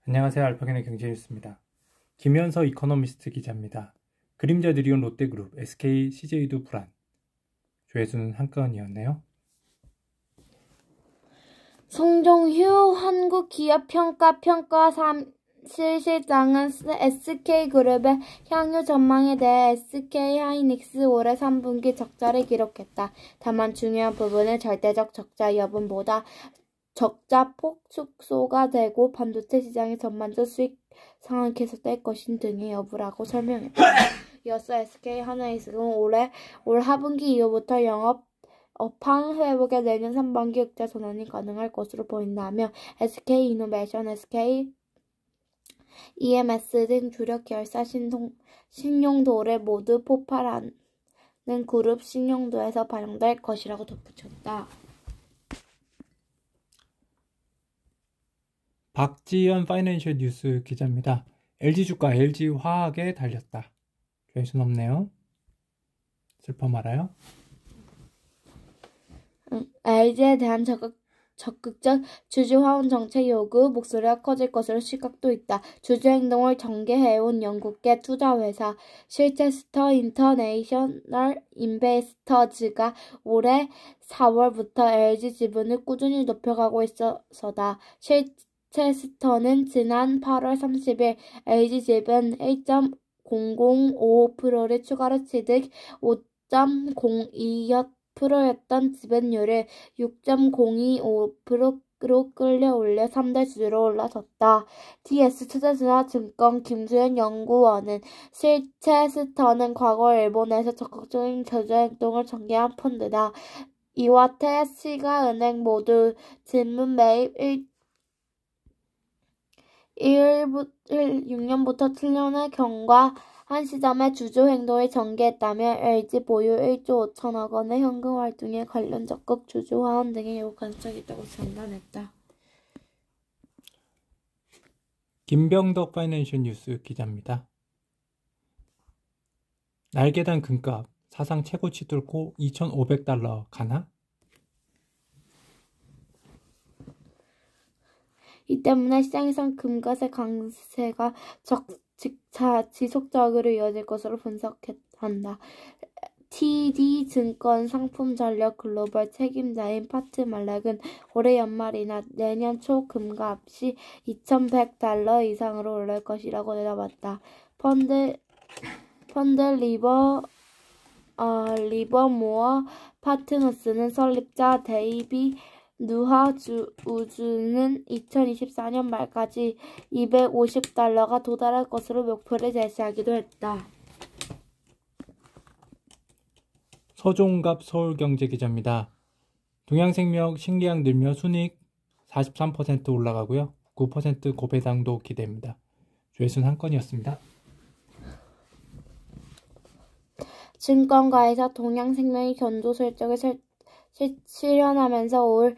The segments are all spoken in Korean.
안녕하세요. 알파견의 경제뉴스입니다. 김현서 이코노미스트 기자입니다. 그림자 느리온 롯데그룹, SK, CJ도 불안. 조회수는 한 건이었네요. 송종휴 한국기업평가 실실장은 SK그룹의 향후 전망에 대해 SK하이닉스 올해 3분기 적자를 기록했다. 다만 중요한 부분은 절대적 적자 여분보다 적자 폭 축소가 되고 반도체 시장의 전반적 수익 상황이 계속될 것인 등의 여부라고 설명했다. 이어서 SK하이닉스는 올 하분기 이후부터 업황 회복에 내년 상반기 흑자 전환이 가능할 것으로 보인다며 SK이노베이션, SKEMS 등 주력 계열사 신용도를 모두 폭발하는 그룹 신용도에서 반영될 것이라고 덧붙였다. 박지연 파이낸셜 뉴스 기자입니다. LG주가 LG화학에 달렸다. 조회수는 없네요. 슬퍼 말아요. LG에 대한 적극적 주주 화원 정책 요구 목소리가 커질 것으로 시각도 있다. 주주 행동을 전개해온 영국계 투자회사 실체스터 인터내셔널 인베스터즈가 올해 4월부터 LG 지분을 꾸준히 높여가고 있어서다. 실체스터는 지난 8월 30일 LG 지분 1.005%를 추가로 취득, 5.02%였던 지분율을 6.025%로 끌어올려 3대 주주로 올라섰다. TS투자증권 김수현 연구원은 실체스터는 과거 일본에서 적극적인 주주 행동을 전개한 펀드다. 이와테 시가은행 모두 지분 매입 6년부터 7년의 경과한 시점에 주주 행동을 전개했다며 LG 보유 1조 5천억 원의 현금 활동에 관련 적극 주주 화원 등의 요구 가능성이 있다고 진단했다. 김병덕 파이낸셜 뉴스 기자입니다. 날개단 금값 사상 최고치 뚫고 $2,500 가나? 이 때문에 시장에선 금값의 강세가 지속적으로 이어질 것으로 분석한다. TD증권 상품전략 글로벌 책임자인 파트 말락은 올해 연말이나 내년 초 금값이 $2,100 이상으로 오를 것이라고 내다봤다. 펀드 리버모어 파트너스는 설립자 데이비 우주는 2024년 말까지 $250가 도달할 것으로 목표를 제시하기도 했다. 서종갑 서울경제기자입니다. 동양생명 신계약 늘며 순이익 43% 올라가고요. 9% 고배당도 기대됩니다. 조회수는 한 건이었습니다. 증권가에서 동양생명이 견조 실적을 실현하면서 올해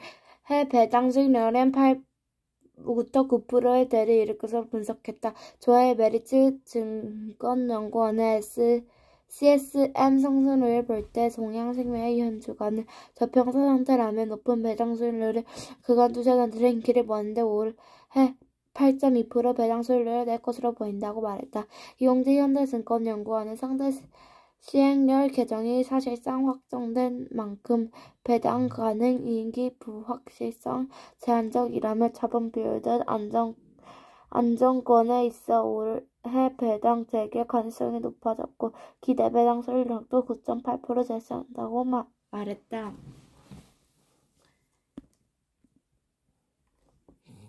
배당 수익률은 8부터 9%의 대를 이룰 것으로 분석했다. 조엘 메리츠 증권연구원의 CSM 성수율을 볼 때 동양생명의 현 주가는 저평가 상태라면 높은 배당 수익률을 그간 투자자들은 길을 보았는데 올해 8.2% 배당 수익률을 낼 것으로 보인다고 말했다. 이용재 현대증권연구원은 상대 시행령 개정이 사실상 확정된 만큼 배당 가능 이익이 불확실성 제한적이라며 자본 비율 등 안정권에 있어 올해 배당 재개 가능성이 높아졌고 기대 배당 수익률도 9.8% 제시한다고 말했다.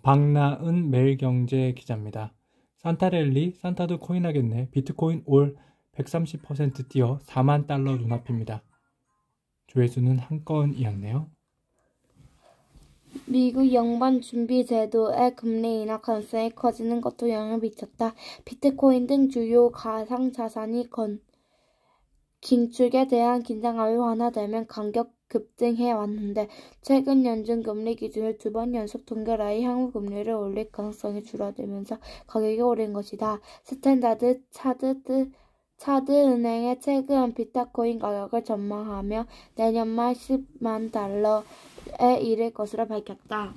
박나은 매일경제 기자입니다. 산타랠리, 산타도 코인하겠네. 비트코인 올 130% 뛰어 $40,000 눈앞입니다. 조회수는 한 건이었네요. 미국 연방준비제도의 금리 인하 가능성이 커지는 것도 영향을 미쳤다. 비트코인 등 주요 가상자산이 긴축에 대한 긴장감이 완화되면 가격 급등해 왔는데 최근 연준금리 기준을 2번 연속 동결하여 향후 금리를 올릴 가능성이 줄어들면서 가격이 오른 것이다. 스탠다드 차드은행의 최근 비트코인 가격을 전망하며 내년 말 $100,000에 이를 것으로 밝혔다.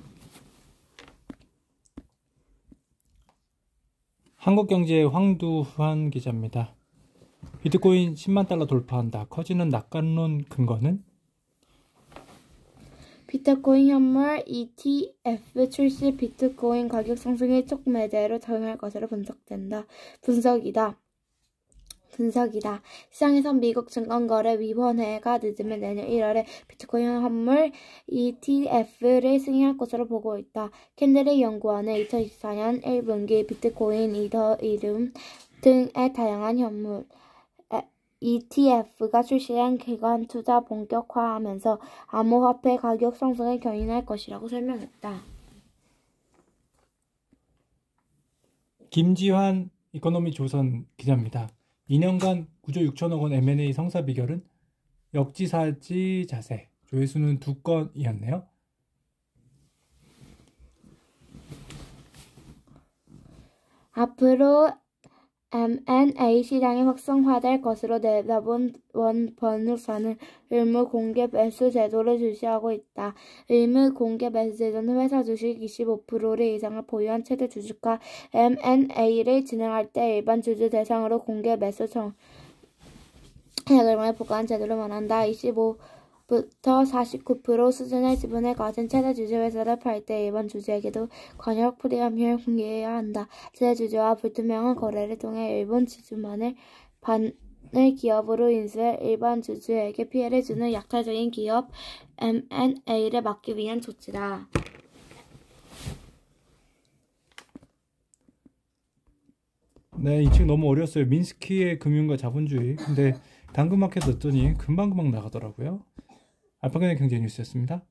한국경제의 황두환 기자입니다. 비트코인 10만 달러 돌파한다. 커지는 낙관론 근거는? 비트코인 현물 ETF 출시. 비트코인 가격 상승이 촉 매대로 작용할 것으로 분석이다. 시장에선 미국 증권거래위원회가 늦으면 내년 1월에 비트코인 현물 ETF를 승인할 것으로 보고 있다. 캔들의 연구원은 2024년 1분기 비트코인, 이더리움 등의 다양한 현물 ETF가 출시한 기관 투자 본격화하면서 암호화폐 가격 상승을 견인할 것이라고 설명했다. 김지환 이코노미조선 기자입니다. 2년간 9조 6천억 원 M&A 성사 비결은 역지사지 자세. 조회수는 2건이었네요. 앞으로 M&A 시장이 활성화될 것으로 내다본 원 변호사는 의무 공개 매수 제도를 실시하고 있다. 의무 공개 매수 제도는 회사 주식 25% 이상을 보유한 최대 주주가 M&A를 진행할 때 일반 주주 대상으로 공개 매수 청약을 보고한 제도를 말한다. 25부터 49% 수준의 지분을 가진 최대 주주 회사를 팔 때 일반 주주에게도 권역 프리미엄을 공개해야 한다. 최대 주주와 불투명한 거래를 통해 일본 주주만을 기업으로 인수해 일반 주주에게 피해를 주는 약탈적인 기업 M&A를 막기 위한 조치다. 네, 이 책 너무 어려웠어요. 민스키의 금융과 자본주의. 근데 당근마켓 넣었더니 금방 나가더라고요. 알파고의 경제 뉴스였습니다.